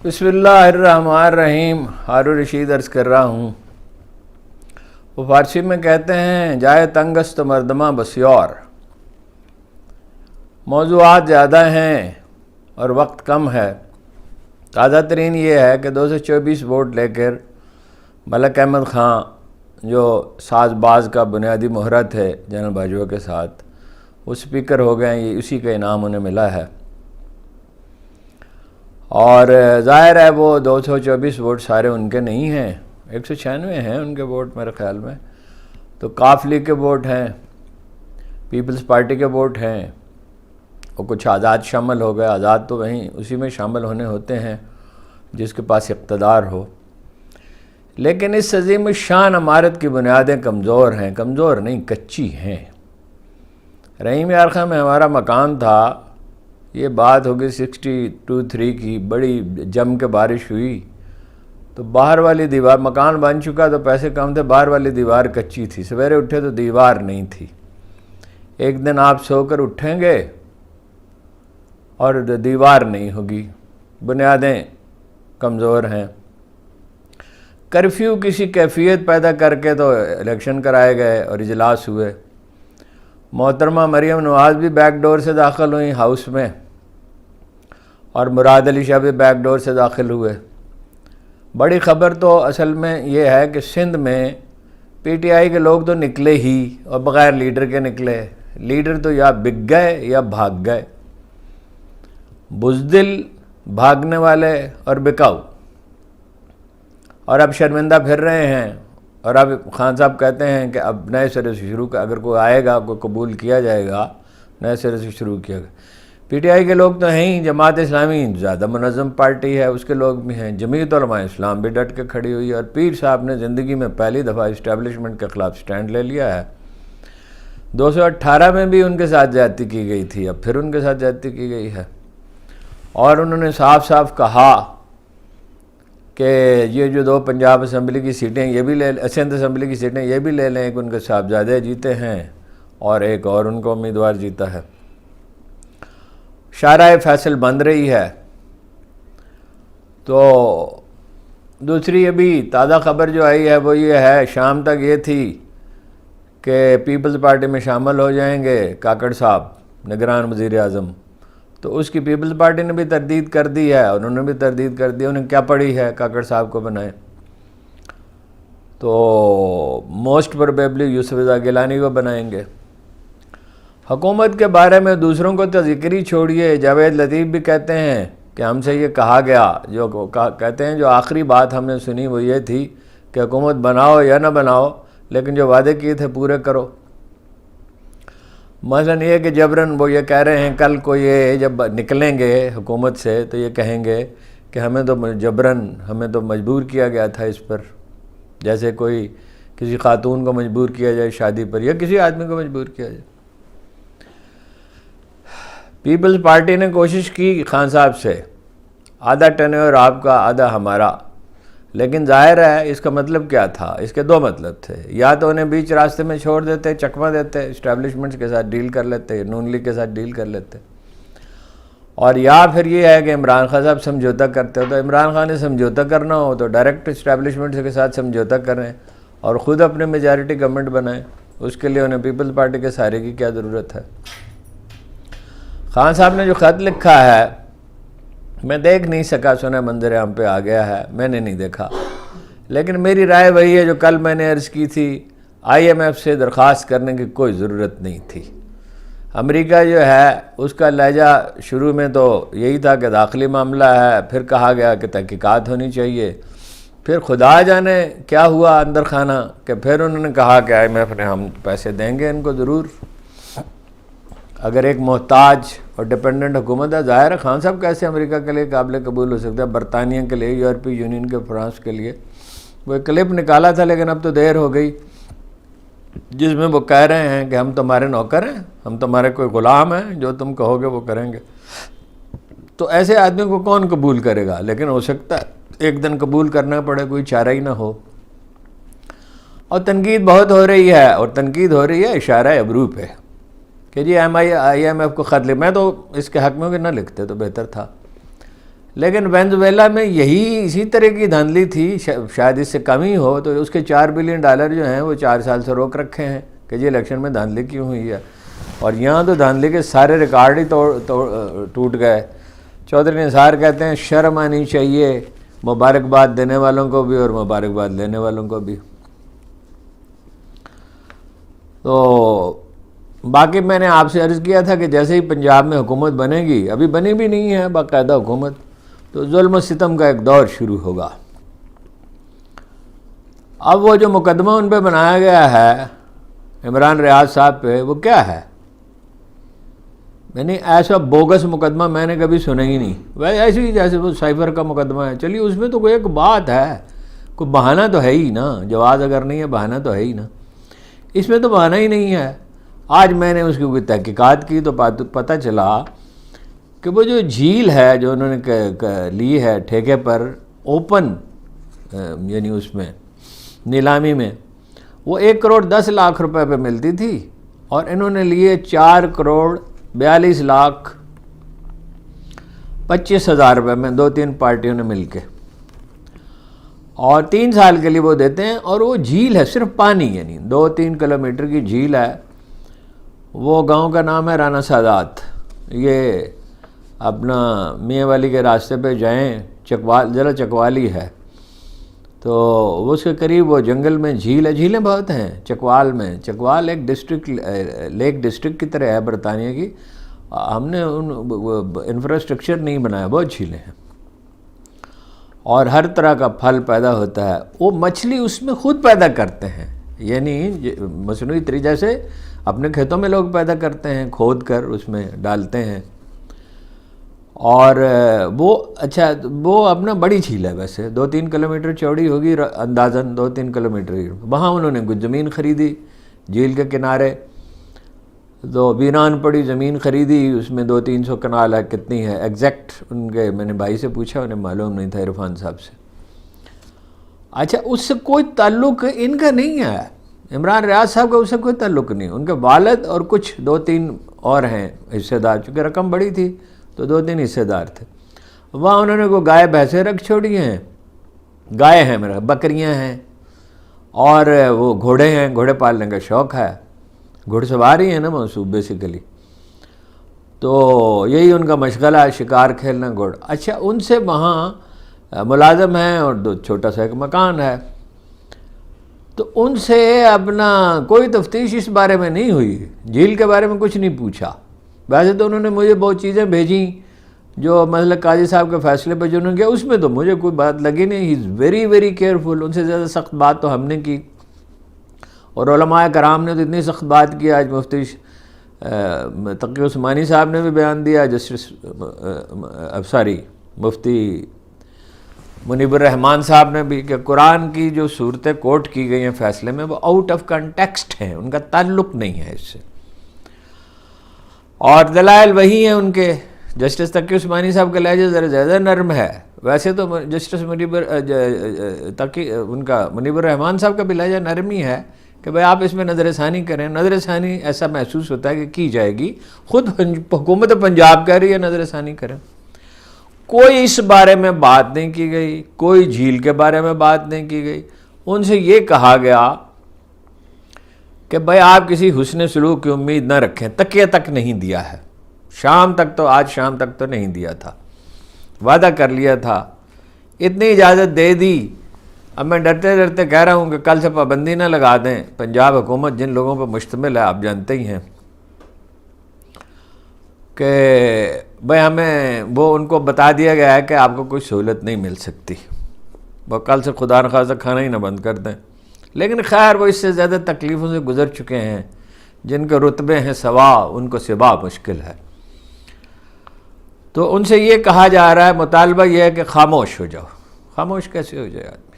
بسم اللہ الرحمن الرحیم. ہارون رشید عرض کر رہا ہوں. وہ فارسی میں کہتے ہیں جائے تنگست مردمہ بسیار. موضوعات زیادہ ہیں اور وقت کم ہے. تازہ ترین یہ ہے کہ 224 ووٹ لے کر ملک احمد خان جو ساز باز کا بنیادی محرت ہے جنرل باجوہ کے ساتھ، وہ سپیکر ہو گئے ہیں. یہ اسی کا انعام انہیں ملا ہے. اور ظاہر ہے وہ 224 ووٹ سارے ان کے نہیں ہیں، 196 ہیں ان کے ووٹ میرے خیال میں. تو کاف لیگ کے ووٹ ہیں، پیپلز پارٹی کے ووٹ ہیں، اور کچھ آزاد شامل ہو گئے. آزاد تو وہیں اسی میں شامل ہونے ہوتے ہیں جس کے پاس اقتدار ہو. لیکن اس عظیم الشان عمارت کی بنیادیں کمزور ہیں. کمزور نہیں، کچی ہیں. رحیم یار خان میں ہمارا مکان تھا. یہ بات ہوگی 62-63 کی. بڑی جم کے بارش ہوئی تو باہر والی دیوار، مکان بن چکا تو پیسے کم تھے، باہر والی دیوار کچی تھی. سویرے اٹھے تو دیوار نہیں تھی. ایک دن آپ سو کر اٹھیں گے اور دیوار نہیں ہوگی. بنیادیں کمزور ہیں. کرفیو کسی کیفیت پیدا کر کے تو الیکشن کرائے گئے اور اجلاس ہوئے. محترمہ مریم نواز بھی بیک ڈور سے داخل ہوئیں ہاؤس میں، اور مراد علی شاہ بھی بیک ڈور سے داخل ہوئے. بڑی خبر تو اصل میں یہ ہے کہ سندھ میں پی ٹی آئی کے لوگ تو نکلے ہی، اور بغیر لیڈر کے نکلے. لیڈر تو یا بک گئے یا بھاگ گئے. بزدل، بھاگنے والے اور بکاؤ، اور اب شرمندہ پھر رہے ہیں. اور اب خان صاحب کہتے ہیں کہ اب نئے سرے سے شروع اگر کوئی آئے گا، کوئی قبول کیا جائے گا، نئے سرے سے شروع کیا گیا. پی ٹی آئی کے لوگ تو ہیں ہی. جماعت اسلامی زیادہ منظم پارٹی ہے، اس کے لوگ بھی ہیں. جمعیت علماء اسلام بھی ڈٹ کے کھڑی ہوئی ہے. اور پیر صاحب نے زندگی میں پہلی دفعہ اسٹیبلشمنٹ کے خلاف سٹینڈ لے لیا ہے. 218 میں بھی ان کے ساتھ زیادتی کی گئی تھی، اب پھر ان کے ساتھ زیادتی کی گئی ہے. اور انہوں نے صاف صاف کہا کہ یہ جو 2 پنجاب اسمبلی کی سیٹیں یہ بھی لے، سندھ اسمبلی کی سیٹیں یہ بھی لے لیں. ایک ان کے صاحبزادے جیتے ہیں اور ایک اور ان کو امیدوار جیتا ہے. شارع فیصل بند رہی ہے. تو دوسری ابھی تازہ خبر جو آئی ہے وہ یہ ہے، شام تک یہ تھی کہ پیپلز پارٹی میں شامل ہو جائیں گے کاکڑ صاحب، نگران وزیر اعظم. تو اس کی پیپلز پارٹی نے بھی تردید کر دی ہے، انہوں نے بھی تردید کر دی. انہیں کیا پڑی ہے کاکڑ صاحب کو بنائیں. تو موسٹ پروبیبلی یوسف رضا گیلانی کو بنائیں گے. حکومت کے بارے میں دوسروں کو تو ذکر ہی چھوڑیے. جاوید لطیف بھی کہتے ہیں کہ ہم سے یہ کہا گیا، جو کہتے ہیں جو آخری بات ہم نے سنی وہ یہ تھی کہ حکومت بناؤ یا نہ بناؤ، لیکن جو وعدے کیے تھے پورے کرو. مثلا یہ کہ جبراً وہ یہ کہہ رہے ہیں کل کو یہ جب نکلیں گے حکومت سے تو یہ کہیں گے کہ ہمیں تو جبراً، ہمیں تو مجبور کیا گیا تھا اس پر. جیسے کوئی کسی خاتون کو مجبور کیا جائے شادی پر، یا کسی آدمی کو مجبور کیا جائے. پیپلز پارٹی نے کوشش کی خان صاحب سے، آدھا ٹینیور آپ کا آدھا ہمارا. لیکن ظاہر ہے اس کا مطلب کیا تھا؟ اس کے 2 مطلب تھے. یا تو انہیں بیچ راستے میں چھوڑ دیتے، چکمہ دیتے، اسٹیبلشمنٹس کے ساتھ ڈیل کر لیتے، نون لیگ کے ساتھ ڈیل کر لیتے. اور یا پھر یہ ہے کہ عمران خان صاحب سمجھوتہ کرتے. تو عمران خان نے سمجھوتہ کرنا ہو تو ڈائریکٹ اسٹیبلشمنٹس کے ساتھ سمجھوتہ کریں اور خود اپنے میجارٹی گورنمنٹ بنائیں. اس کے لیے انہیں پیپلز پارٹی کے سہارے کی کیا ضرورت ہے؟ خان صاحب نے جو خط لکھا ہے میں دیکھ نہیں سکا، سنا منظر عام پہ آ گیا ہے، میں نے نہیں دیکھا. لیکن میری رائے وہی ہے جو کل میں نے عرض کی تھی. آئی ایم ایف سے درخواست کرنے کی کوئی ضرورت نہیں تھی. امریکہ جو ہے اس کا لہجہ شروع میں تو یہی تھا کہ داخلی معاملہ ہے، پھر کہا گیا کہ تحقیقات ہونی چاہیے، پھر خدا جانے کیا ہوا اندر خانہ کہ پھر انہوں نے کہا کہ آئی ایم ایف نے ہم پیسے دیں گے ان کو ضرور. اگر ایک محتاج اور ڈیپینڈنٹ حکومت ہے، ظاہر ہے خان صاحب کیسے امریکہ کے لیے قابل قبول ہو سکتا ہے، برطانیہ کے لیے، یورپی یونین کے، فرانس کے لیے. وہ ایک کلپ نکالا تھا لیکن اب تو دیر ہو گئی، جس میں وہ کہہ رہے ہیں کہ ہم تمہارے نوکر ہیں، ہم تمہارے کوئی غلام ہیں، جو تم کہو گے وہ کریں گے. تو ایسے آدمی کو کون قبول کرے گا؟ لیکن ہو سکتا ہے ایک دن قبول کرنا پڑے، کوئی چارہ ہی نہ ہو. اور تنقید بہت ہو رہی ہے، اور تنقید ہو رہی ہے اشارہ ابرو پہ کہ جی آئی ایم ایف کو خط لکھ. میں تو اس کے حق میں کہ نہ لکھتے تو بہتر تھا. لیکن وینزویلا میں یہی اسی طرح کی دھاندلی تھی، شاید اس سے کم ہی ہو، تو اس کے $4 بلین جو ہیں وہ 4 سال سے روک رکھے ہیں کہ جی الیکشن میں دھاندلی کیوں ہوئی ہے. اور یہاں تو دھاندلی کے سارے ریکارڈ ہی ٹوٹ گئے. چودھری نثار کہتے ہیں شرم آنی چاہیے مبارکباد دینے والوں کو بھی اور مبارکباد لینے والوں کو بھی. تو باقی میں نے آپ سے عرض کیا تھا کہ جیسے ہی پنجاب میں حکومت بنے گی، ابھی بنی بھی نہیں ہے باقاعدہ حکومت، تو ظلم و ستم کا ایک دور شروع ہوگا. اب وہ جو مقدمہ ان پہ بنایا گیا ہے عمران ریاض صاحب پہ، وہ کیا ہے؟ یعنی ایسا بوگس مقدمہ میں نے کبھی سنا ہی نہیں. ویسے ایسے ہی جیسے وہ سائفر کا مقدمہ ہے، چلیے اس میں تو کوئی ایک بات ہے، کوئی بہانہ تو ہے ہی نا، جواز اگر نہیں ہے بہانہ تو ہے ہی نا. اس میں تو بہانہ ہی نہیں ہے. آج میں نے اس کی کوئی تحقیقات کی تو پتہ چلا کہ وہ جو جھیل ہے جو انہوں نے لی ہے ٹھیکے پر اوپن، یعنی اس میں نیلامی میں، وہ 1 کروڑ 10 لاکھ روپے پہ ملتی تھی اور انہوں نے لیے 4 کروڑ 42 لاکھ 25 ہزار روپے میں 2-3 پارٹیوں نے مل کے، اور 3 سال کے لیے وہ دیتے ہیں. اور وہ جھیل ہے صرف پانی، یعنی 2-3 کلومیٹر کی جھیل ہے. وہ گاؤں کا نام ہے رانا سادات. یہ اپنا میاں والی کے راستے پہ جائیں، ضلع چکوالی ہے، تو وہ اس کے قریب وہ جنگل میں جھیل ہے. جھیلیں بہت ہیں چکوال میں. چکوال ایک ڈسٹرکٹ، لیک ڈسٹرکٹ کی طرح ہے برطانیہ کی. ہم نے انفراسٹرکچر نہیں بنایا، بہت جھیلیں ہیں اور ہر طرح کا پھل پیدا ہوتا ہے. وہ مچھلی اس میں خود پیدا کرتے ہیں، یعنی مصنوعی طریقے سے اپنے کھیتوں میں لوگ پیدا کرتے ہیں، کھود کر اس میں ڈالتے ہیں. اور وہ اپنا بڑی جھیل ہے، ویسے 2-3 کلومیٹر چوڑی ہوگی اندازاً، 2-3 کلومیٹر. وہاں انہوں نے کچھ زمین خریدی جھیل کے کنارے، تو ویران پڑی زمین خریدی. اس میں 200-300 کنال ہے، کتنی ہے ایگزیکٹ ان کے میں نے بھائی سے پوچھا، انہیں معلوم نہیں تھا، عرفان صاحب سے. اچھا اس سے کوئی تعلق ان کا نہیں ہے، عمران ریاض صاحب کا اس سے کوئی تعلق نہیں. ان کے والد اور کچھ 2-3 اور ہیں حصے دار، چونکہ رقم بڑی تھی تو 2-3 حصے دار تھے. وہاں انہوں نے کوئی گائے بھینسیں رکھ چھوڑی ہیں، گائے ہیں میرا، بکریاں ہیں، اور وہ گھوڑے ہیں، گھوڑے پالنے کا شوق ہے، گھڑ سواری ہے نا منصوب بیسیکلی. تو یہی ان کا مشغلہ ہے، شکار کھیلنا، گھوڑ. اچھا ان سے وہاں ملازم ہیں اور 2 چھوٹا سا ایک مکان ہے. تو ان سے اپنا کوئی تفتیش اس بارے میں نہیں ہوئی، جھیل کے بارے میں کچھ نہیں پوچھا. ویسے تو انہوں نے مجھے بہت چیزیں بھیجیں جو مثلا قاضی صاحب کے فیصلے پہ جو انہوں نے کیا، اس میں تو مجھے کوئی بات لگی نہیں. ہی از ویری ویری کیئرفل. ان سے زیادہ سخت بات تو ہم نے کی، اور علماء کرام نے تو اتنی سخت بات کی. آج مفتی تقی عثمانی صاحب نے بھی بیان دیا، مفتی منیب الرحمان صاحب نے بھی، کہ قرآن کی جو صورتیں کوٹ کی گئی ہیں فیصلے میں وہ آؤٹ آف کنٹیکسٹ ہیں، ان کا تعلق نہیں ہے اس سے. اور دلائل وہی ہیں ان کے. جسٹس تقی عثمانی صاحب کا لہجہ ذرا زیادہ نرم ہے، ویسے تو جسٹس منیب الرحمان صاحب کا بھی لہجہ نرم ہی ہے کہ بھائی آپ اس میں نظر ثانی کریں. نظر ثانی ایسا محسوس ہوتا ہے کہ کی جائے گی، خود حکومت پنجاب کہہ رہی ہے نظر ثانی کریں. کوئی اس بارے میں بات نہیں کی گئی، کوئی جھیل کے بارے میں بات نہیں کی گئی. ان سے یہ کہا گیا کہ بھائی آپ کسی حسن سلوک کی امید نہ رکھیں. تکیہ تک نہیں دیا ہے، آج شام تک تو نہیں دیا تھا، وعدہ کر لیا تھا، اتنی اجازت دے دی. اب میں ڈرتے ڈرتے کہہ رہا ہوں کہ کل سے پابندی نہ لگا دیں. پنجاب حکومت جن لوگوں پر مشتمل ہے آپ جانتے ہی ہیں کہ بھائی ہمیں وہ ان کو بتا دیا گیا ہے کہ آپ کو کوئی سہولت نہیں مل سکتی، وہ کل سے خدا نخواستہ کھانا ہی نہ بند کر دیں. لیکن خیر وہ اس سے زیادہ تکلیفوں سے گزر چکے ہیں. جن کے رتبے ہیں سوا ان کو سوا مشکل ہے. تو ان سے یہ کہا جا رہا ہے، مطالبہ یہ ہے کہ خاموش ہو جاؤ. خاموش کیسے ہو جائے آدمی؟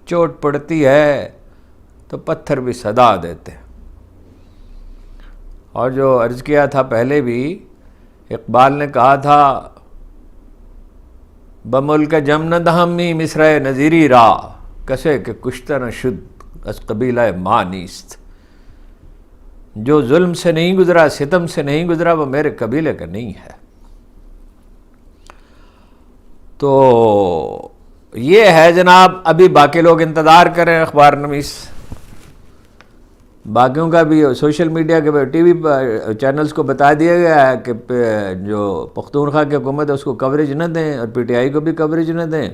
چوٹ پڑتی ہے تو پتھر بھی صدا دیتے ہیں. اور جو عرض کیا تھا پہلے بھی، اقبال نے کہا تھا بملک جم نہ دہمی مصرع نظیری را، کسے کہ کشتہ نہ شد از قبیلہ ما نیست. جو ظلم سے نہیں گزرا، ستم سے نہیں گزرا، وہ میرے قبیلے کا نہیں ہے. تو یہ ہے جناب. ابھی باقی لوگ انتظار کریں اخبار نویس، باقیوں کا بھی سوشل میڈیا کے ٹی وی چینلز کو بتا دیا گیا ہے کہ جو پختونخوا کی حکومت ہے اس کو کوریج نہ دیں اور پی ٹی آئی کو بھی کوریج نہ دیں.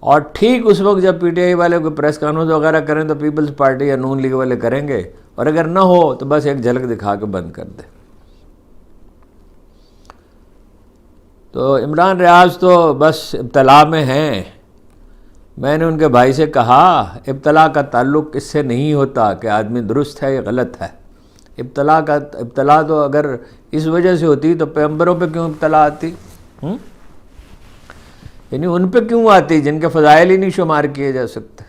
اور ٹھیک اس وقت جب پی ٹی آئی والے کو پریس کانفرنس وغیرہ کریں تو پیپلز پارٹی یا نون لیگ والے کریں گے، اور اگر نہ ہو تو بس ایک جھلک دکھا کے بند کر دیں. تو عمران ریاض تو بس ابتلا میں ہیں. میں نے ان کے بھائی سے کہا ابتلا کا تعلق اس سے نہیں ہوتا کہ آدمی درست ہے یا غلط ہے. ابتلا تو اگر اس وجہ سے ہوتی تو پیغمبروں پہ کیوں ابتلا آتی؟ یعنی ان پہ کیوں آتی جن کے فضائل ہی نہیں شمار کیے جا سکتے؟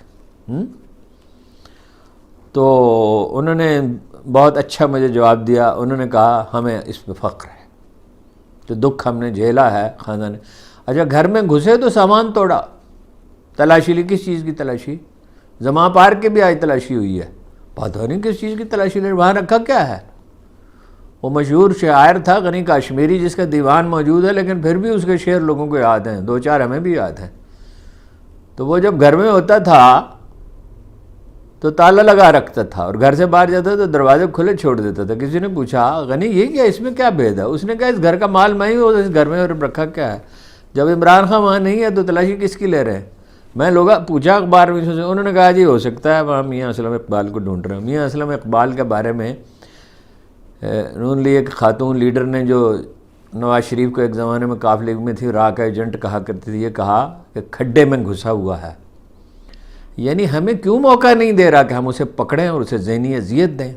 تو انہوں نے بہت اچھا مجھے جواب دیا. انہوں نے کہا ہمیں اس پہ فخر ہے، جو دکھ ہم نے جھیلا ہے خاندان. اچھا گھر میں گھسے تو سامان توڑا، تلاشی لی. کس چیز کی تلاشی؟ زماں پارک کی بھی آج تلاشی ہوئی ہے، پتہ نہیں کس چیز کی تلاشی لے. وہاں رکھا کیا ہے؟ وہ مشہور شاعر تھا غنی کاشمیری جس کا دیوان موجود ہے، لیکن پھر بھی اس کے شعر لوگوں کو یاد ہیں، 2-4 ہمیں بھی یاد ہیں. تو وہ جب گھر میں ہوتا تھا تو تالا لگا رکھتا تھا، اور گھر سے باہر جاتا تو دروازے کھلے چھوڑ دیتا تھا. کسی نے پوچھا غنی یہ کیا، اس میں کیا بھید ہے؟ اس نے کہا اس گھر کا مال میں ہی ہوں، اس گھر میں رکھا کیا ہے؟ جب عمران خان وہاں نہیں ہے تو تلاشی کس کی لے رہے ہیں؟ میں لوگ پوچھا اخبار میں سے، انہوں نے کہا جی ہو سکتا ہے وہاں میاں اسلم اقبال کو ڈھونڈ رہے ہیں. میاں اسلم اقبال کے بارے میں نون لیگ خاتون لیڈر نے جو نواز شریف کو ایک زمانے میں کاف لیگ میں تھی، را کا ایجنٹ کہا کرتی تھی، یہ کہا کہ کھڈے میں گھسا ہوا ہے. یعنی ہمیں کیوں موقع نہیں دے رہا کہ ہم اسے پکڑیں اور اسے ذہنی اذیت دیں؟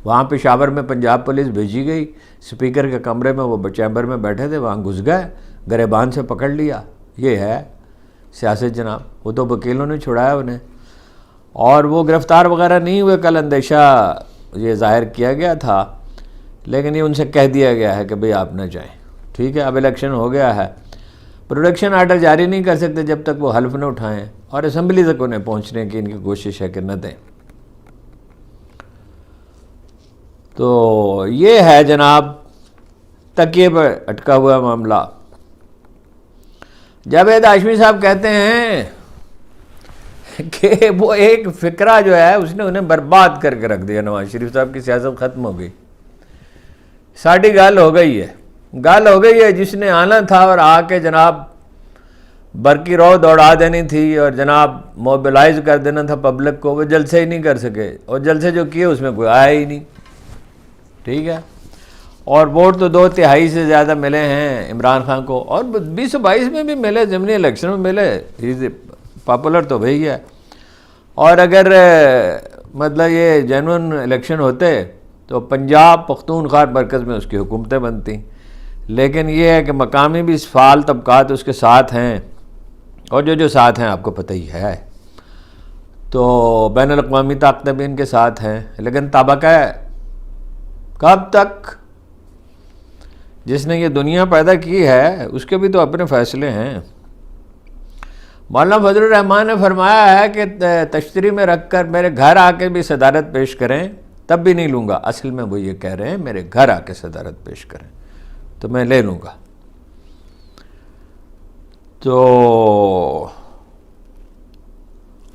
وہاں پشاور میں پنجاب پولیس بھیجی گئی، اسپیکر کے کمرے میں وہ چیمبر میں بیٹھے تھے، وہاں گھس گئے، گریبان سے پکڑ لیا. یہ ہے سیاست جناب. وہ تو وکیلوں نے چھڑایا انہیں، اور وہ گرفتار وغیرہ نہیں ہوئے. کل اندیشہ یہ ظاہر کیا گیا تھا، لیکن یہ ان سے کہہ دیا گیا ہے کہ بھئی آپ نہ جائیں. ٹھیک ہے، اب الیکشن ہو گیا ہے، پروڈکشن آرڈر جاری نہیں کر سکتے جب تک وہ حلف نہ اٹھائیں، اور اسمبلی تک انہیں پہنچنے کی ان کی کوشش ہے کہ نہ دیں. تو یہ ہے جناب تکیے پر اٹکا ہوا معاملہ. جاوید ہاشمی صاحب کہتے ہیں کہ وہ ایک فکرہ جو ہے اس نے انہیں برباد کر کے رکھ دیا. نواز شریف صاحب کی سیاست ختم ہو گئی، ساڑھی گال ہو گئی ہے. جس نے آنا تھا اور آ کے جناب برقی رو دوڑا دینی تھی اور جناب موبلائز کر دینا تھا پبلک کو، وہ جلسے ہی نہیں کر سکے، اور جلسے جو کیے اس میں کوئی آیا ہی نہیں. ٹھیک ہے، اور ووٹ تو 2/3 سے زیادہ ملے ہیں عمران خان کو، اور 2022 میں بھی ملے، ضمنی الیکشن میں ملے. پاپولر تو وہی ہے. اور اگر مطلب یہ جینون الیکشن ہوتے تو پنجاب پختونخوا مرکز میں اس کی حکومتیں بنتی. لیکن یہ ہے کہ مقامی بھی فعال طبقات اس کے ساتھ ہیں، اور جو ساتھ ہیں آپ کو پتہ ہی ہے. تو بین الاقوامی طاقتیں بھی ان کے ساتھ ہیں. لیکن طبقہ کب تک؟ جس نے یہ دنیا پیدا کی ہے اس کے بھی تو اپنے فیصلے ہیں. مولانا فضل الرحمان نے فرمایا ہے کہ تشتری میں رکھ کر میرے گھر آ کے بھی صدارت پیش کریں تب بھی نہیں لوں گا. اصل میں وہ یہ کہہ رہے ہیں میرے گھر آ کے صدارت پیش کریں تو میں لے لوں گا. تو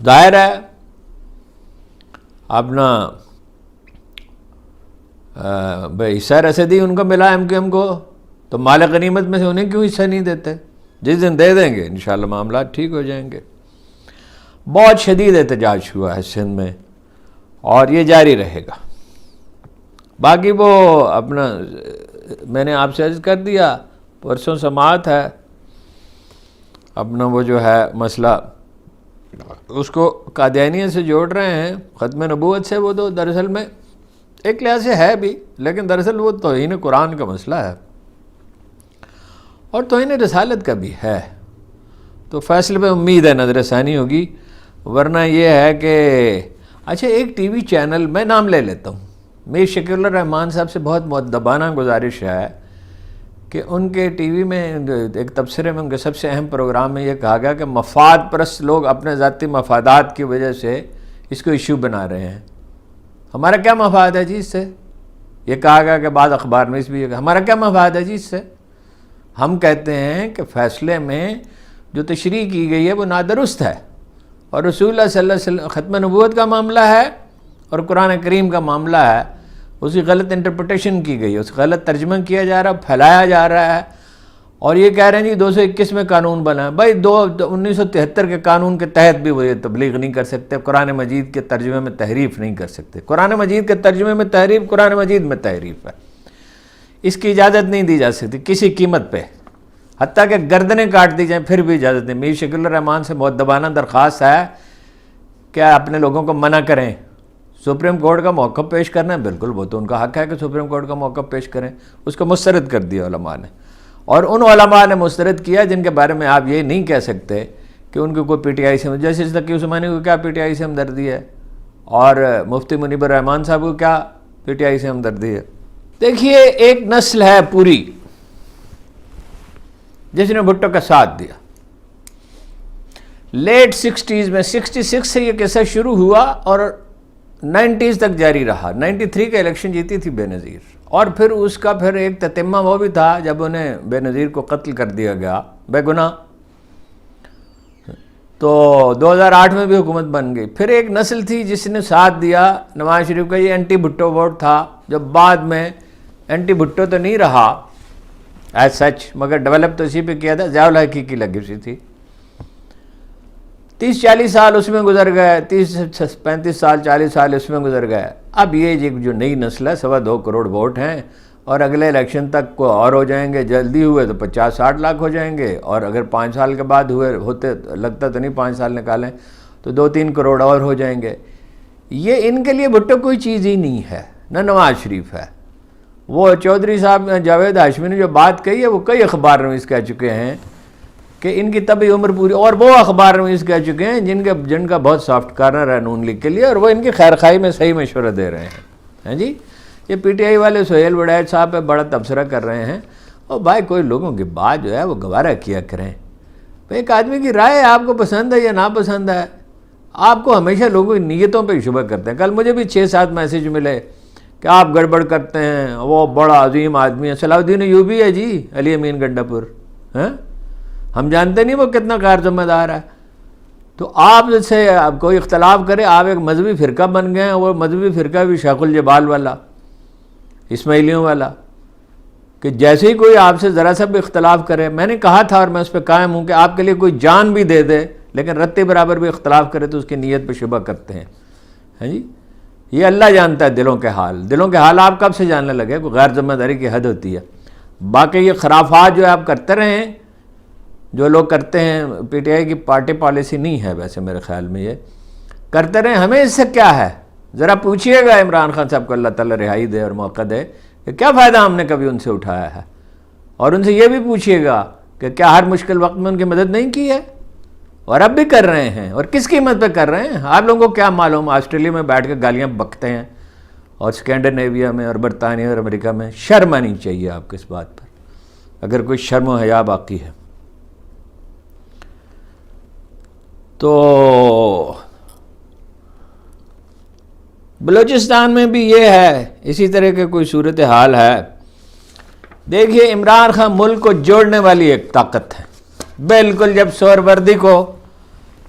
ظاہر ہے اپنا حصہ رسیدی ان کو ملا MQM کو، تو مال غنیمت میں سے انہیں کیوں حصہ نہیں دیتے؟ جس دن دے دیں گے انشاءاللہ معاملات ٹھیک ہو جائیں گے. بہت شدید احتجاج ہوا ہے سندھ میں، اور یہ جاری رہے گا. باقی وہ اپنا میں نے آپ سے عرض کر دیا، پرسوں سماعت ہے اپنا وہ جو ہے مسئلہ، اس کو قادیانیت سے جوڑ رہے ہیں، ختم نبوت سے. وہ تو دراصل میں ایک لحاظ سے ہے بھی، لیکن دراصل وہ توہین قرآن کا مسئلہ ہے اور توہین رسالت کا بھی ہے. تو فیصلے پہ امید ہے نظر ثانی ہوگی. ورنہ یہ ہے کہ اچھا ایک ٹی وی چینل، میں نام لے لیتا ہوں، میر شکیل الرحمان صاحب سے بہت مؤدبانہ گزارش ہے کہ ان کے ٹی وی میں ایک تبصرے میں ان کے سب سے اہم پروگرام میں یہ کہا گیا کہ مفاد پرست لوگ اپنے ذاتی مفادات کی وجہ سے اس کو ایشو بنا رہے ہیں. ہمارا کیا مفاد ہے جی اس سے؟ یہ کہا گیا کہ بعض اخبار میں اس بھی ہمارا کیا مفاد ہے جی اس سے؟ ہم کہتے ہیں کہ فیصلے میں جو تشریح کی گئی ہے وہ نادرست ہے، اور رسول اللہ صلی اللہ علیہ وسلم ختم نبوت کا معاملہ ہے اور قرآن کریم کا معاملہ ہے، اس کی غلط انٹرپریٹیشن کی گئی ہے، اس کا غلط ترجمہ کیا جا رہا ہے، پھیلایا جا رہا ہے، اور یہ کہہ رہے ہیں جی 221 میں قانون بنا ہے۔ بھائی 1973 کے قانون کے تحت بھی وہ یہ تبلیغ نہیں کر سکتے، قرآن مجید کے ترجمے میں تحریف نہیں کر سکتے۔ قرآن مجید کے ترجمے میں تحریف قرآن مجید میں تحریف ہے، اس کی اجازت نہیں دی جا سکتی کسی قیمت پہ، حتیٰ کہ گردنیں کاٹ دی جائیں پھر بھی اجازت نہیں۔ میر شکیل الرحمان سے مؤدبانہ درخواست ہے کہ اپنے لوگوں کو منع کریں، سپریم کورٹ کا موقف پیش کرنا ہے، بالکل وہ تو ان کا حق ہے کہ سپریم کورٹ کا موقف پیش کریں، اس کو مسترد کر دیا علماء نے، اور ان علماء نے مسترد کیا جن کے بارے میں آپ یہ نہیں کہہ سکتے کہ ان کو کوئی پی ٹی آئی سے، جیسے تقی عثمانی کو کیا پی ٹی آئی سے ہمدردی ہے، اور مفتی منیب الرحمان صاحب کو کیا پی ٹی آئی سے ہمدردی ہے۔ دیکھیے ایک نسل ہے پوری جس نے بھٹو کا ساتھ دیا، لیٹ 60s میں، 66 سے یہ قصہ شروع ہوا اور 90s تک جاری رہا۔ 93 کا الیکشن جیتی تھی بے نظیر، اور پھر اس کا پھر ایک تتمہ وہ بھی تھا جب انہیں بے نظیر کو قتل کر دیا گیا بے گناہ، تو 2008 میں بھی حکومت بن گئی۔ پھر ایک نسل تھی جس نے ساتھ دیا نواز شریف کا، یہ اینٹی بھٹو ووٹ تھا، جب بعد میں اینٹی بھٹو تو نہیں رہا ایز سچ، مگر ڈیولپ تو اسی پہ کیا تھا، ضیاء الحق کی لگی سی تھی۔ 30-40 سال اس میں گزر گئے، 30-35 سال 40 سال اس میں گزر گئے۔ اب یہ جو نئی نسل ہے 2.25 کروڑ ووٹ ہیں، اور اگلے الیکشن تک کو اور ہو جائیں گے، جلدی ہوئے تو 50-60 لاکھ ہو جائیں گے، اور اگر 5 سال کے بعد ہوتے لگتا تو نہیں 5 سال نکالیں تو 2-3 کروڑ اور ہو جائیں گے۔ یہ ان کے لیے بھٹو کوئی چیز ہی نہیں ہے، نہ نواز شریف ہے۔ وہ چودھری صاحب جاوید ہاشمی نے جو بات کہی ہے وہ کئی اخبار نویس کہہ چکے ہیں کہ ان کی طبی عمر پوری، اور وہ اخبار نویس کہہ چکے ہیں جن کا بہت سافٹ کارنر ہے نون لیگ کے لیے، اور وہ ان کی خیر خواہی میں صحیح مشورہ دے رہے ہیں جی۔ یہ پی ٹی آئی والے سہیل وڑیچ صاحب پہ بڑا تبصرہ کر رہے ہیں، اور بھائی کوئی لوگوں کی بات جو ہے وہ گوارہ کیا کریں۔ ایک آدمی کی رائے آپ کو پسند ہے یا ناپسند ہے، آپ کو ہمیشہ لوگوں کی نیتوں پہ شبہ کرتے ہیں۔ کل مجھے بھی 6-7 میسیج ملے کہ آپ گڑبڑ کرتے ہیں، وہ بڑا عظیم آدمی ہے، صلاح الدین ایوبی ہے جی، علی امین گنڈا پور، ہم جانتے نہیں وہ کتنا غیر ذمہ دار ہے۔ تو آپ سے کوئی اختلاف کرے، آپ ایک مذہبی فرقہ بن گئے ہیں، وہ مذہبی فرقہ بھی شیخ الجبال والا، اسماعیلیوں والا، کہ جیسے ہی کوئی آپ سے ذرا سا بھی اختلاف کرے، میں نے کہا تھا اور میں اس پہ قائم ہوں کہ آپ کے لیے کوئی جان بھی دے دے لیکن رتے برابر بھی اختلاف کرے تو اس کی نیت پہ شبہ کرتے ہیں جی۔ یہ اللہ جانتا ہے دلوں کے حال، دلوں کے حال آپ کب سے جاننے لگے؟ کوئی غیر ذمہ داری کی حد ہوتی ہے۔ باقی یہ خرافات جو آپ کرتے رہیں، جو لوگ کرتے ہیں، پی ٹی آئی کی پارٹی پالیسی نہیں ہے ویسے میرے خیال میں، یہ کرتے رہیں، ہمیں اس سے کیا ہے؟ ذرا پوچھئے گا عمران خان صاحب کو اللہ تعالیٰ رہائی دے اور موقع دے کہ کیا فائدہ ہم نے کبھی ان سے اٹھایا ہے، اور ان سے یہ بھی پوچھئے گا کہ کیا ہر مشکل وقت میں ان کی مدد نہیں کی ہے، اور اب بھی کر رہے ہیں، اور کس قیمت پہ کر رہے ہیں؟ آپ لوگوں کو کیا معلوم؟ آسٹریلیا میں بیٹھ کے گالیاں بکتے ہیں، اور اسکینڈینیویا میں اور برطانیہ اور امریکہ میں۔ شرم آنی چاہیے آپ کو اس بات پر، اگر کوئی شرم و حیا باقی ہے تو۔ بلوچستان میں بھی یہ ہے، اسی طرح کے کوئی صورتحال ہے۔ دیکھیے عمران خان ملک کو جوڑنے والی ایک طاقت ہے، بالکل جب سہروردی کو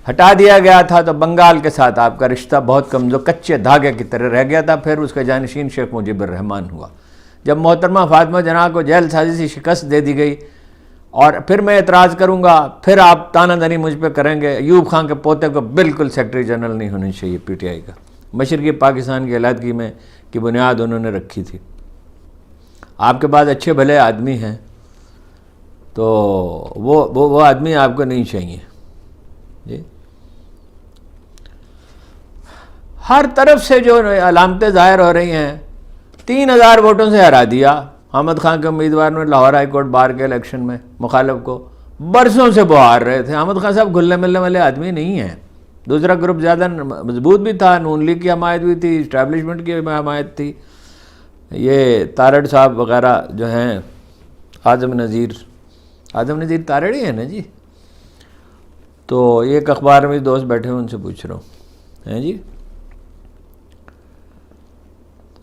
ہٹا دیا گیا تھا تو بنگال کے ساتھ آپ کا رشتہ بہت کمزور کچے دھاگے کی طرح رہ گیا تھا، پھر اس کا جانشین شیخ مجیب الرحمان ہوا۔ جب محترمہ فاطمہ جناح کو جیل سازی سے شکست دے دی گئی، اور پھر میں اعتراض کروں گا، پھر آپ تانہ دنی مجھ پہ کریں گے، ایوب خان کے پوتے کو بالکل سیکرٹری جنرل نہیں ہونی چاہیے پی ٹی آئی کا۔ مشرقی پاکستان کی علیحدگی میں کی بنیاد انہوں نے رکھی تھی۔ آپ کے پاس اچھے بھلے آدمی ہیں تو وہ آدمی آپ کو نہیں چاہیے جی۔ ہر طرف سے جو علامتیں ظاہر ہو رہی ہیں، 3000 ووٹوں سے ہرا دیا احمد خان کے امیدوار نے لاہور ہائی کورٹ بار کے الیکشن میں، مخالف کو برسوں سے بہار رہے تھے۔ احمد خان صاحب گھلنے ملنے والے آدمی نہیں ہیں۔ دوسرا گروپ زیادہ مضبوط بھی تھا، نون لیگ کی حمایت بھی تھی، اسٹیبلشمنٹ کی حمایت تھی، یہ تارڑ صاحب وغیرہ جو ہیں، اعظم نذیر تارڑ ہی ہیں نا جی۔ تو ایک اخبار میں دوست بیٹھے ہیں، ان سے پوچھ رہا ہوں ہیں جی۔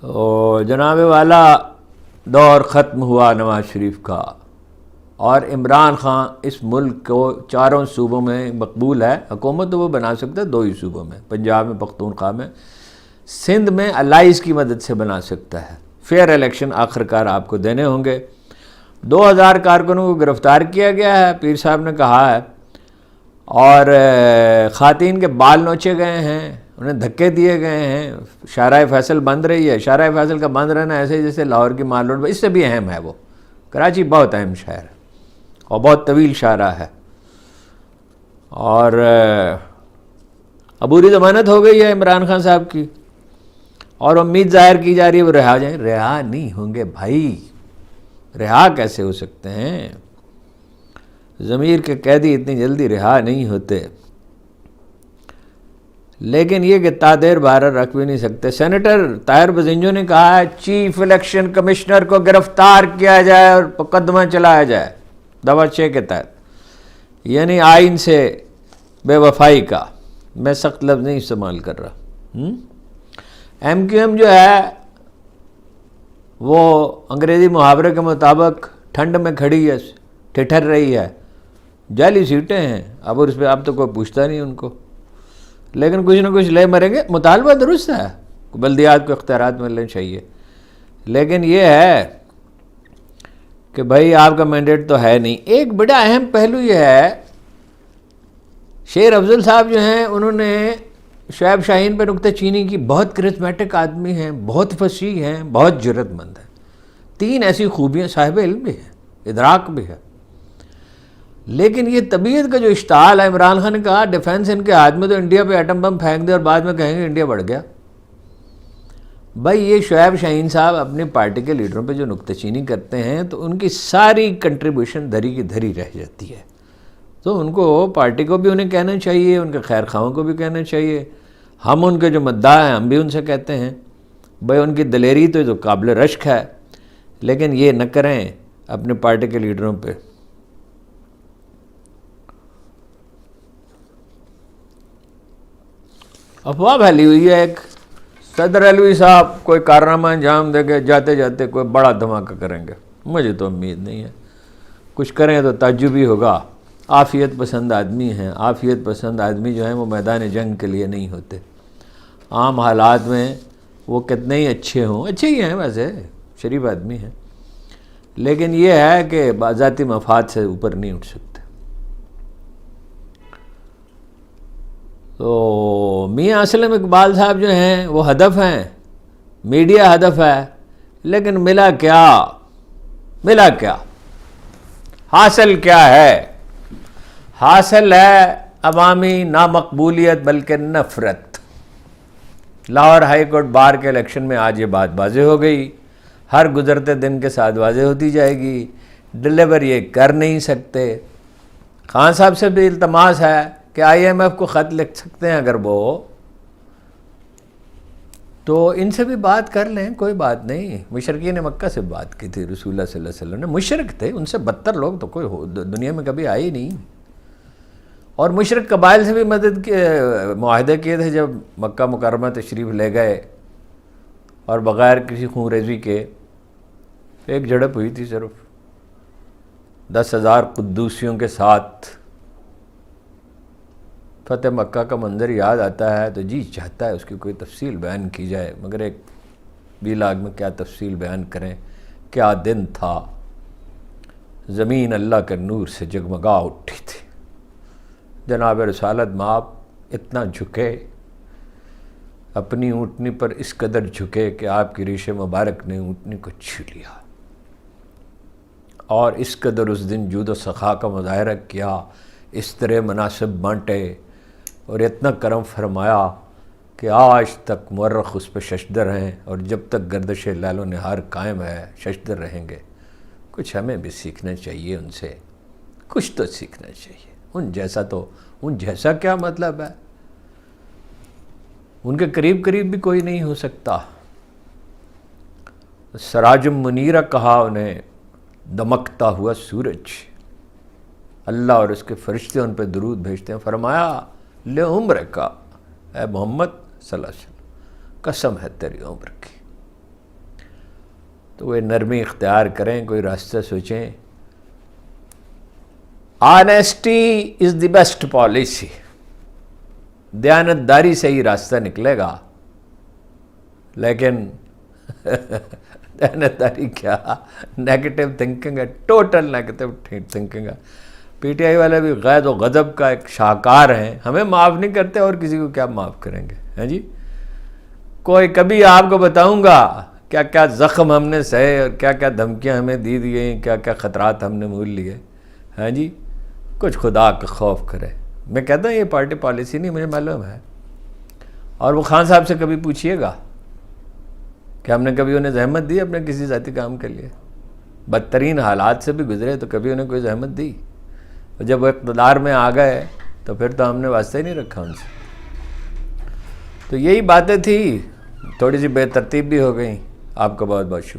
تو جناب والا دور ختم ہوا نواز شریف کا، اور عمران خان اس ملک کو چاروں صوبوں میں مقبول ہے، حکومت تو وہ بنا سکتا ہے 2 ہی صوبوں میں، پنجاب میں، پختونخوا میں، سندھ میں الائز کی مدد سے بنا سکتا ہے۔ فیئر الیکشن آخرکار آپ کو دینے ہوں گے۔ 2000 کارکنوں کو گرفتار کیا گیا ہے، پیر صاحب نے کہا ہے، اور خواتین کے بال نوچے گئے ہیں، انہیں دھکے دیے گئے ہیں، شاہراہ فیصل بند رہی ہے۔ شاہراہ فیصل کا بند رہنا ایسے جیسے لاہور کی مال روڈ، اس سے بھی اہم ہے وہ۔ کراچی بہت اہم شہر ہے اور بہت طویل شاہراہ ہے، اور عبوری ضمانت ہو گئی ہے عمران خان صاحب کی، اور امید ظاہر کی جا رہی ہے وہ رہا جائیں۔ رہا نہیں ہوں گے بھائی، رہا کیسے ہو سکتے ہیں؟ ضمیر کے قیدی اتنی جلدی رہا نہیں ہوتے۔ لیکن یہ کہ تادیر بھارت رکھ بھی نہیں سکتے۔ سینیٹر طاہر بزنجو نے کہا ہے چیف الیکشن کمشنر کو گرفتار کیا جائے اور مقدمہ چلایا جائے دفعہ 6 کے تحت، یعنی آئین سے بے وفائی کا۔ میں سخت لفظ نہیں استعمال کر رہا۔ ایم کیو ایم جو ہے وہ انگریزی محاورے کے مطابق ٹھنڈ میں کھڑی ہے، ٹھٹر رہی ہے، جعلی سیٹیں ہیں، اب اس پہ اب تو کوئی پوچھتا نہیں ان کو، لیکن کچھ نہ کچھ لے مریں گے۔ مطالبہ درست ہے، بلدیات کو اختیارات ملنے چاہیے، لیکن یہ ہے کہ بھائی آپ کا مینڈیٹ تو ہے نہیں۔ ایک بڑا اہم پہلو یہ ہے، شیر افضل صاحب جو ہیں انہوں نے شعیب شاہین پہ نکتہ چینی کی۔ بہت کرسمیٹک آدمی ہیں، بہت فصیح ہیں، بہت جرأت مند ہیں، 3 ایسی خوبیاں، صاحب علم بھی ہے، ادراک بھی ہے، لیکن یہ طبیعت کا جو اشتعال ہے۔ عمران خان نے کہا ڈیفنس ان کے ہاتھ میں، تو انڈیا پہ ایٹم بم پھینک دے اور بعد میں کہیں گے انڈیا بڑھ گیا۔ بھائی یہ شعیب شاہین صاحب اپنی پارٹی کے لیڈروں پہ جو نکتہ چینی کرتے ہیں تو ان کی ساری کنٹریبیوشن دھری کی دھری رہ جاتی ہے، تو ان کو پارٹی کو بھی انہیں کہنا چاہیے، ان کے خیر خواہوں کو بھی کہنا چاہیے۔ ہم ان کے جو مدعا ہیں ہم بھی ان سے کہتے ہیں بھائی ان کی دلیری تو جو قابل رشک ہے، لیکن یہ نہ کریں اپنے پارٹی کے لیڈروں پہ۔ افواہ پھیلی ہوئی ہے ایک، صدر علوی صاحب کوئی کارنامہ انجام دے کے جاتے جاتے کوئی بڑا دھماکہ کریں گے۔ مجھے تو امید نہیں ہے، کچھ کریں تو تعجب ہی ہوگا۔ عافیت پسند آدمی ہیں، عافیت پسند آدمی جو ہیں وہ میدان جنگ کے لیے نہیں ہوتے۔ عام حالات میں وہ کتنے ہی اچھے ہوں، اچھے ہی ہیں ویسے، شریف آدمی ہیں، لیکن یہ ہے کہ ذاتی مفاد سے اوپر نہیں اٹھ سکتے۔ تو میاں اسلم اقبال صاحب جو ہیں وہ ہدف ہیں، میڈیا ہدف ہے، لیکن ملا کیا؟ ملا کیا؟ حاصل کیا ہے؟ حاصل ہے عوامی نامقبولیت بلکہ نفرت۔ لاہور ہائی کورٹ بار کے الیکشن میں آج یہ بات واضح ہو گئی، ہر گزرتے دن کے ساتھ واضح ہوتی جائے گی۔ ڈلیور یہ کر نہیں سکتے۔ خان صاحب سے بھی التماس ہے کہ IMF کو خط لکھ سکتے ہیں اگر وہ، تو ان سے بھی بات کر لیں، کوئی بات نہیں۔ مشرقین مکہ سے بات کی تھی رسول اللہ صلی اللہ علیہ وسلم نے، مشرک تھے، ان سے بدتر لوگ تو کوئی دنیا میں کبھی آئے ہی نہیں، اور مشرک قبائل سے بھی مدد کے معاہدے کیے تھے جب مکہ مکرمہ تشریف لے گئے، اور بغیر کسی خون ریزی کے ایک جھڑپ ہوئی تھی صرف 10,000 قدوسیوں کے ساتھ۔ فتح مکہ کا منظر یاد آتا ہے تو جی چاہتا ہے اس کی کوئی تفصیل بیان کی جائے، مگر ایک ویلاگ میں کیا تفصیل بیان کریں۔ کیا دن تھا، زمین اللہ کے نور سے جگمگا اٹھی تھی، جناب رسالت مآب اتنا جھکے، اپنی اونٹنی پر اس قدر جھکے کہ آپ کی ریش مبارک نے اونٹنی کو چھو لیا، اور اس قدر اس دن جود و سخا کا مظاہرہ کیا، اس طرح مناسب بانٹے، اور اتنا کرم فرمایا کہ آج تک مورخ اس پہ ششدر ہیں، اور جب تک گردش لیل و نہار قائم ہے ششدر رہیں گے۔ کچھ ہمیں بھی سیکھنا چاہیے ان سے، کچھ تو سیکھنا چاہیے۔ ان جیسا کیا مطلب ہے؟ ان کے قریب بھی کوئی نہیں ہو سکتا۔ سراج منیرہ کہا انہیں، دمکتا ہوا سورج۔ اللہ اور اس کے فرشتے ان پہ درود بھیجتے ہیں۔ فرمایا لے عمر کا، اے محمد صلی اللہ علیہ وسلم، قسم ہے تیری عمر کی۔ تو وہ نرمی اختیار کریں، کوئی راستہ سوچیں، honesty is the best policy. دیانتداری سے ہی راستہ نکلے گا. لیکن دیانتداری کیا، نیگیٹو تھنکنگ ہے، ٹوٹل نیگیٹو تھنکنگ ہے. پی ٹی آئی والے بھی غیظ و غضب کا ایک شاہکار ہیں. ہمیں معاف نہیں کرتے اور کسی کو کیا معاف کریں گے؟ ہیں جی. کوئی کبھی آپ کو بتاؤں گا کیا کیا زخم ہم نے سہے اور کیا کیا دھمکیاں ہمیں دی گئیں، کیا کیا خطرات ہم نے مول لیے. ہیں جی. کچھ خدا کا خوف کرے. میں کہتا ہوں یہ پارٹی پالیسی نہیں، مجھے معلوم ہے. اور وہ خان صاحب سے کبھی پوچھئے گا کہ ہم نے کبھی انہیں زحمت دی اپنے کسی ذاتی کام کے لیے؟ بدترین حالات سے بھی گزرے تو کبھی انہیں کوئی زحمت دی؟ جب وہ اقتدار میں آ گئے تو پھر تو ہم نے واسطہ ہی نہیں رکھا ان سے. تو یہی باتیں تھی، تھوڑی سی بے ترتیب بھی ہو گئیں. آپ کا بہت بہت شکریہ.